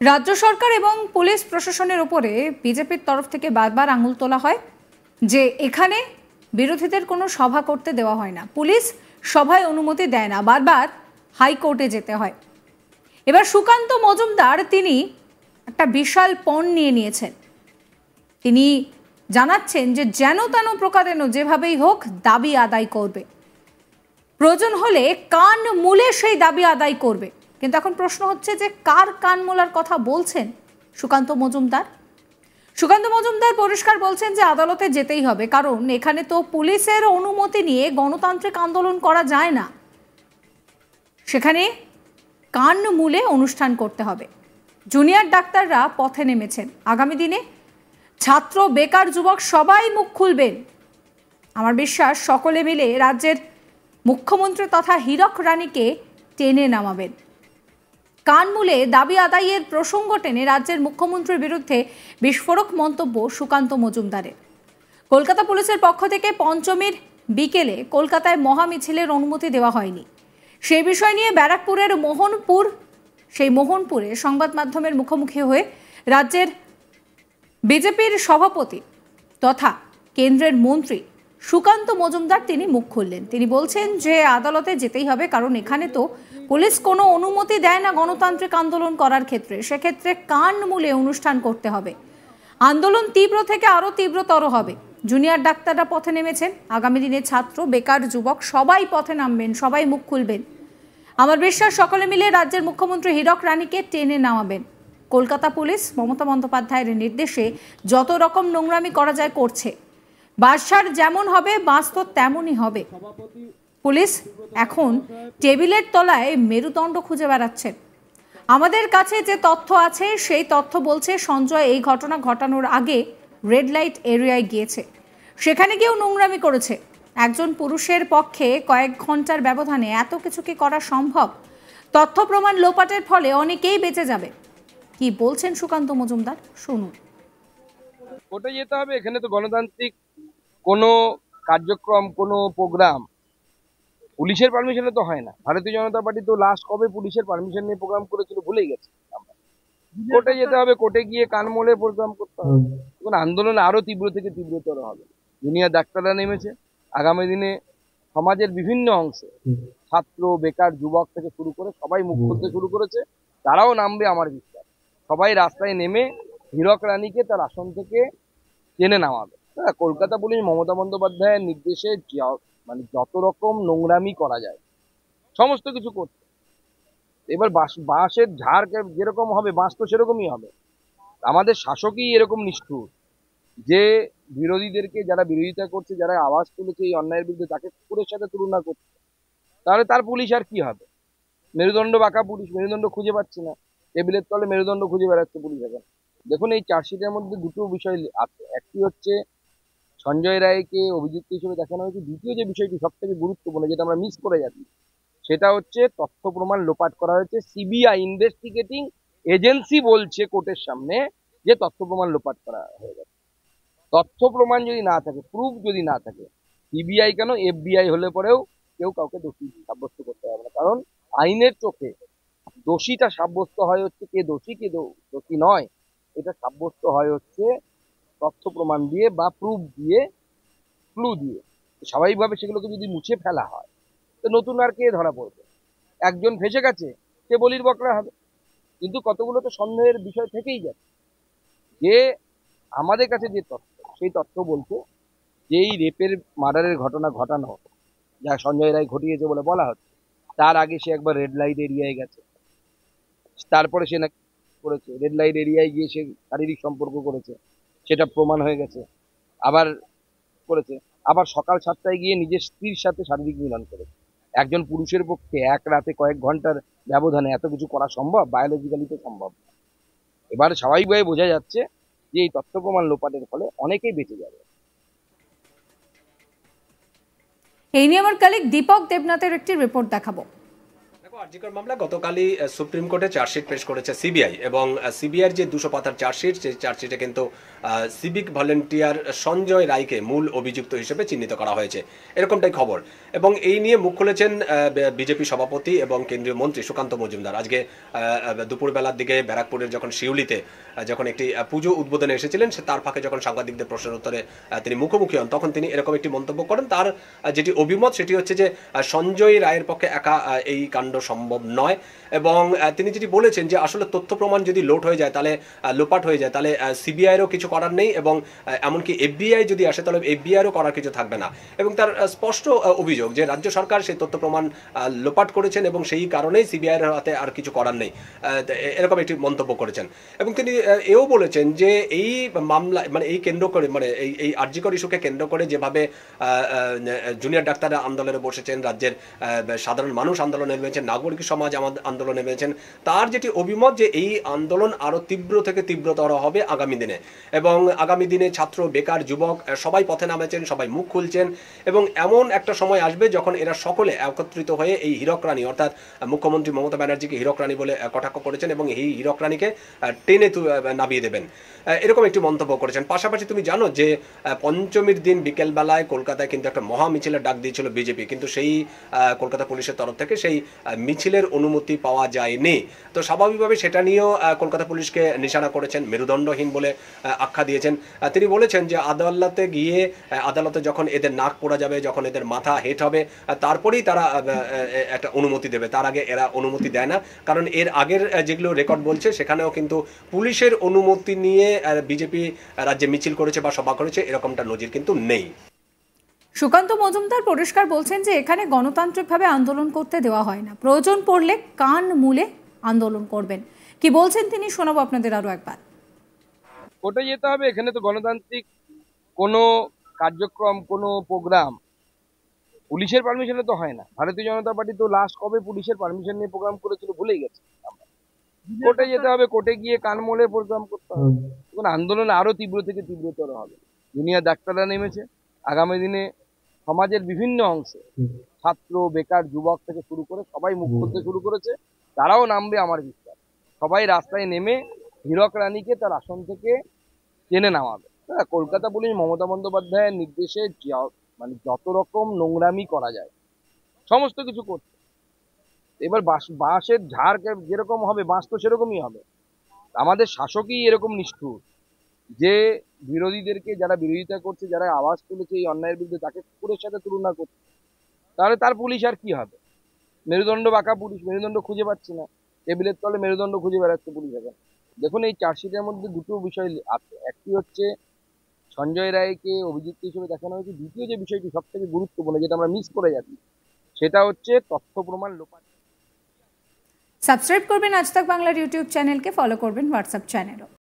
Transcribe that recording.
রাজ্য সরকার এবং পুলিশ প্রশাসনের উপরে বিজেপির তরফ থেকে বারবার আঙুল তোলা হয় যে এখানে বিরোধীদের কোনো সভা করতে দেওয়া হয় না, পুলিশ সভায় অনুমতি দেয় না, বারবার হাইকোর্টে যেতে হয়। এবার সুকান্ত মজুমদার তিনি একটা বিশাল পণ নিয়ে নিয়েছেন। তিনি জানাচ্ছেন যে যেন তেন প্রকারেণ যেভাবেই হোক দাবি আদায় করবে, প্রয়োজন হলে কান মুলে সেই দাবি আদায় করবে। কিন্তু এখন প্রশ্ন হচ্ছে যে কার কান মোলার কথা বলছেন সুকান্ত মজুমদার? সুকান্ত মজুমদার পরিষ্কার বলছেন যে আদালতে যেতেই হবে, কারণ এখানে তো পুলিশের অনুমতি নিয়ে গণতান্ত্রিক আন্দোলন করা যায় না, সেখানে কান মুলে অনুষ্ঠান করতে হবে। জুনিয়র ডাক্তাররা পথে নেমেছেন, আগামী দিনে ছাত্র, বেকার, যুবক সবাই মুখ খুলবেন। আমার বিশ্বাস সকলে মিলে রাজ্যের মুখ্যমন্ত্রী তথা হীরক রানীকে টেনে নামাবেন। কানমূলে দাবি আদায়ের প্রসঙ্গ টেনে রাজ্যের মুখ্যমন্ত্রীর বিরুদ্ধে বিস্ফোরক মন্তব্য সুকান্ত মজুমদারের। কলকাতা পুলিশের পক্ষ থেকে পঞ্চমীর বিকেলে কলকাতায় মহামিছিলের অনুমতি দেওয়া হয়নি। সেই বিষয় নিয়ে ব্যারাকপুরের মোহনপুরে সংবাদ মাধ্যমের মুখোমুখি হয়ে রাজ্যের বিজেপির সভাপতি তথা কেন্দ্রের মন্ত্রী সুকান্ত মজুমদার তিনি মুখ খুললেন। তিনি বলছেন যে আদালতে যেতেই হবে, কারণ এখানে তো পুলিশ কোনো অনুমতি দেয় না গণতান্ত্রিক আন্দোলন করার ক্ষেত্রে, সেক্ষেত্রে কান মুলে অনুষ্ঠান করতে হবে। আন্দোলন তীব্র থেকে আরো তীব্রতর হবে। জুনিয়র ডাক্তাররা পথে নেমেছেন, আগামী দিনে ছাত্র, বেকার, যুবক সবাই পথে নামবেন, সবাই মুখ খুলবেন। আমার বিশ্বাস সকলে মিলে রাজ্যের মুখ্যমন্ত্রী হীরক রানীকে টেনে নামাবেন। কলকাতা পুলিশ মমতা বন্দ্যোপাধ্যায়ের নির্দেশে যত রকম নোংরামি করা যায় করছে। বাদশার যেমন হবে বাস্তব তেমনই হবে। পুলিশ এখন টেবিলের তলায় মেরুদণ্ড খুঁজে বেড়াচ্ছেন। আমাদের কাছে যে তথ্য আছে সেই তথ্য বলছে সঞ্জয় এই ঘটনা ঘটানোর আগে রেড লাইট এরিয়ায় গিয়েছে, সেখানে গিয়েও নোংরামি করেছে। একজন পুরুষের পক্ষে কয়েক ঘন্টার ব্যবধানে এত কিছু কি করা সম্ভব? তথ্য প্রমাণ লোপাটের ফলে অনেকেই বেঁচে যাবে। কি বলছেন সুকান্ত মজুমদার, শুনুন। কোর্টে যেতে হবে। এখানে তো গণতান্ত্রিক কোনো কার্যক্রম, কোনো প্রোগ্রাম পুলিশের পারমিশনে তো হয় না। ভারতীয় জনতা পার্টি তো লাস্ট কবে পুলিশের পারমিশন নিয়ে প্রোগ্রাম করেছিল ভুলেই গেছে। কোর্টে যেতে হবে, কোর্টে গিয়ে কানমোলে প্রোগ্রাম করতে হবে। এখন আন্দোলন আরো তীব্র থেকে তীব্রতর হবে। জুনিয়র ডাক্তাররা নেমেছে, আগামী দিনে সমাজের বিভিন্ন অংশে ছাত্র, বেকার, যুবক থেকে শুরু করে সবাই মুখ খুলতে শুরু করেছে। তারাও নামবে আমার বিশ্বাস। সবাই রাস্তায় নেমে হীরক রানীকে তার আসন থেকে টেনে নামাবে। কলকাতা পুলিশ মমতা বন্দ্যোপাধ্যায়ের নির্দেশে মানে যত রকম নোংরামি করা যায় সমস্ত কিছু করছে। এবার বাঁশের ঝাড় যেরকম হবে বাঁশ তো সেরকমই হবে। আমাদের শাসকই এরকম নিষ্ঠুর যে বিরোধীদেরকে, যারা বিরোধিতা করছে, যারা আওয়াজ তুলেছে এই অন্যায়ের বিরুদ্ধে, তাকে কুকুরের সাথে তুলনা করছে। তাহলে তার পুলিশ আর কি হবে? মেরুদণ্ড বাঁকা পুলিশ, মেরুদণ্ড খুঁজে পাচ্ছে না, টেবিলের তলে মেরুদণ্ড খুঁজে বেড়াচ্ছে পুলিশ। এখন দেখুন, এই চার্জশিটের মধ্যে দুটো বিষয় আছে। একটি হচ্ছে সঞ্জয় রায়কে অভিযুক্ত হিসেবে দেখানো হয়েছে। দ্বিতীয় যে বিষয়টি সব থেকে গুরুত্বপূর্ণ, যেটা আমরা মিস করে যাচ্ছি, সেটা হচ্ছে তথ্য প্রমাণ লোপাট করা হয়েছে। সিবিআই ইনভেস্টিগেটিং এজেন্সি বলছে কোর্টের সামনে যে তথ্য প্রমাণ লোপাট করা হয়ে গেছে। তথ্য প্রমাণ যদি না থাকে, প্রুফ যদি না থাকে, সিবিআই কেন এফবিআই হলে পরেও কেউ কাউকে দোষী সাব্যস্ত করতে পারবে না। কারণ আইনের চোখে দোষীটা সাব্যস্ত হয় হচ্ছে কে দোষী কে দোষী নয়, এটা সাব্যস্ত হয় হচ্ছে তথ্য প্রমাণ দিয়ে বা প্রুফ দিয়ে, ক্লু দিয়ে। স্বাভাবিকভাবে সেগুলোকে যদি মুছে ফেলা হয় তো নতুন আর কে ধরা পড়বে? একজন ফেসে গেছে, সে বলির বকরা হবে। কিন্তু কতগুলো তো সন্দেহের বিষয় থেকেই যাচ্ছে। যে আমাদের কাছে যে তথ্য, সেই তথ্য বলছে যে এই রেপের, মার্ডারের ঘটনা ঘটানো যা সঞ্জয় রায় ঘটিয়েছে বলে বলা হচ্ছে, তার আগে সে একবার রেড লাইট এরিয়ায় গেছে। তারপরে সে নাকি করেছে, রেড লাইট এরিয়ায় গিয়ে সে শারীরিক সম্পর্ক করেছে, সেটা প্রমাণ হয়ে গেছে। আবার করেছে, আবার সকাল 7টায় গিয়ে নিজের স্ত্রীর সাথে শারীরিক মিলন করেছে। একজন পুরুষের পক্ষে এক রাতে কয়েক ঘন্টার ব্যবধানে এত কিছু করা সম্ভব? বায়োলজিক্যালি তো সম্ভব না। এবার স্বাভাবিকভাবে বোঝা যাচ্ছে যে এই তথ্য প্রমাণ লোপাটের ফলে অনেকেই বেঁচে যাবে। এই নিয়ে আমার কলিগ দীপক দেবনাথের একটি রিপোর্ট দেখাবো। আরজিকর মামলা গতকালই সুপ্রিম কোর্টে চার্জশিট পেশ করেছে সিবিআই এবং সিবিআইয়ের যে 200 পাতার চার্জশিট, সেই চার্জশিটে কিন্তু সিভিক ভলেন্টিয়ার সঞ্জয় রায়কে মূল অভিযুক্ত হিসেবে চিহ্নিত করা হয়েছে, এরকমটাই খবর। এবং এই নিয়ে মুখ খুলেছেন বিজেপি সভাপতি এবং কেন্দ্রীয় মন্ত্রী সুকান্ত মজুমদার। আজকে দুপুরবেলার দিকে ব্যারাকপুরের যখন শিউলিতে যখন একটি পুজো উদ্বোধনে এসেছিলেন, তার ফাঁকে যখন সাংবাদিকদের প্রশ্নের উত্তরে তিনি মুখোমুখি হন, তখন তিনি এরকম একটি মন্তব্য করেন। তার যেটি অভিমত সেটি হচ্ছে যে সঞ্জয় রায়ের পক্ষে একা এই কাণ্ড সম্ভব নয়। এবং তিনি যেটি বলেছেন যে আসলে তথ্য প্রমাণ যদি লোপাট হয়ে যায় তাহলে সিবিআইয়েরও কিছু করার নেই, এবং এমনকি এফবিআই যদি আসে তাহলে এফবিআইয়েরও করার কিছু থাকবে না। এবং তার স্পষ্ট অভিযোগ যে রাজ্য সরকার সেই তথ্য প্রমাণ লোপাট করেছেন এবং সেই কারণেই সিবিআইয়ের হাতে আর কিছু করার নেই, এরকম একটি মন্তব্য করেছেন। এবং তিনি এও বলেছেন যে এই মামলা এই কেন্দ্র করে এই আরজিকর ইস্যুকে কেন্দ্র করে যেভাবে জুনিয়র ডাক্তাররা আন্দোলনে বসেছেন, রাজ্যের সাধারণ মানুষ আন্দোলনে নেমেছেন, নাগরিক সমাজ আন্দোলনে নেমেছেন, তার যেটি অভিমত যে এই আন্দোলন আরো তীব্র থেকে তীব্রতর হবে আগামী দিনে। এবং আগামী দিনে ছাত্র, বেকার, যুবক সবাই পথে নামেছেন, সবাই মুখ খুলছেন, এবং এমন একটা সময় আসবে যখন এরা সকলে একত্রিত হয়ে এই হীরক রানী, অর্থাৎ মুখ্যমন্ত্রী মমতা ব্যানার্জিকে হীরক রানী বলে কটাক্ষ করেছেন এবং এই হীরক রানীকে টেনে নামিয়ে দেবেন, এরকম একটি মন্তব্য করেছেন। পাশাপাশি তুমি জানো যে পঞ্চমীর দিন বিকেলবেলায় কলকাতায় কিন্তু একটা মহা মিছিলের ডাক দিয়েছিল বিজেপি, কিন্তু সেই কলকাতা পুলিশের তরফ থেকে সেই মিছিলের অনুমতি পাওয়া যায়নি। তো স্বাভাবিকভাবে সেটা নিয়েও কলকাতা পুলিশকে নিশানা করেছেন, মেরুদণ্ডহীন বলে আখ্যা দিয়েছেন। তিনি বলেছেন যে আদালতে গিয়ে আদালতে যখন এদের নাক পোড়া যাবে, যখন এদের মাথা হেট হবে, তারপরেই তারা একটা অনুমতি দেবে, তার আগে এরা অনুমতি দেয় না। কারণ এর আগের যেগুলো রেকর্ড বলছে সেখানেও কিন্তু পুলিশের অনুমতি নিয়ে বিজেপি রাজ্যে মিছিল করেছে বা সভা করেছে, এরকমটা নজির কিন্তু নেই। সুকান্ত মজুমদার পরিষ্কার বলছেন যে এখানে গণতান্ত্রিকভাবে আন্দোলন করতে দেওয়া হয় না, প্রয়োজন পড়লে কান মুলে আন্দোলন করবেন। কি বলছেন তিনি শোনাবো আপনাদের আরো একবার। কোর্টে যেতে হবে, এখানে তো গণতান্ত্রিক কোনো কার্যক্রম, কোনো প্রোগ্রাম পুলিশের পারমিশনে তো হয় না। ভারতীয় জনতা পার্টি তো লাস্ট কবে পুলিশের পারমিশন নিয়ে প্রোগ্রাম করেছিল ভুলেই গেছে। কোর্টে যেতে হবে, কোর্টে গিয়ে কান মোলে প্রোগ্রাম করতে হবে। তখন আন্দোলন আরো তীব্র থেকে তীব্রতর হবে। জুনিয়র ডাক্তাররা নেমেছে, আগামী দিনে সমাজের বিভিন্ন অংশে ছাত্র, বেকার, যুবক থেকে শুরু করে সবাই মুখ খুলতে শুরু করেছে, তারাও নামবে আমার বিশ্বাস। সবাই রাস্তায় নেমে হীরক রানীকে তার আসন থেকে টেনে নামাবে। কলকাতা পুলিশ মমতা বন্দ্যোপাধ্যায়ের নির্দেশে যত রকম নোংরামি করা যায় সমস্ত কিছু করছে। এবার বাঁশের ঝাড় যেরকম হবে, বাঁশ তো সেরকমই হবে। আমাদের শাসকই এরকম নিষ্ঠুর যে বিরোধীদেরকে, যারা বিরোধিতা করছে, যারা আওয়াজ তুলেছে এই অন্যায়ের বিরুদ্ধে, তাকে কুকুরের সাথে তুলনা করছে। তাহলে তার পুলিশ আর কি হবে? মেরুদণ্ড বাঁকা পুলিশ, মেরুদণ্ড খুঁজে পাচ্ছে না, টেবিলের তলে মেরুদণ্ড খুঁজে বেড়াচ্ছে পুলিশ এখন। দেখুন, এই চার্জশিটের মধ্যে দুটো বিষয় আছে। একটি হচ্ছে সঞ্জয় রায়কে অভিযুক্ত হিসেবে দেখানো হয়েছে। দ্বিতীয় যে বিষয়টি সব থেকে গুরুত্বপূর্ণ, যেটা আমরা মিস করে যাচ্ছি, সেটা হচ্ছে তথ্য প্রমাণ লোপাট। সাবস্ক্রাইব করবেন আজ তাক বাংলার ইউটিউব চ্যানেলকে, ফলো করবেন হোয়াটসঅ্যাপ চ্যানেলও।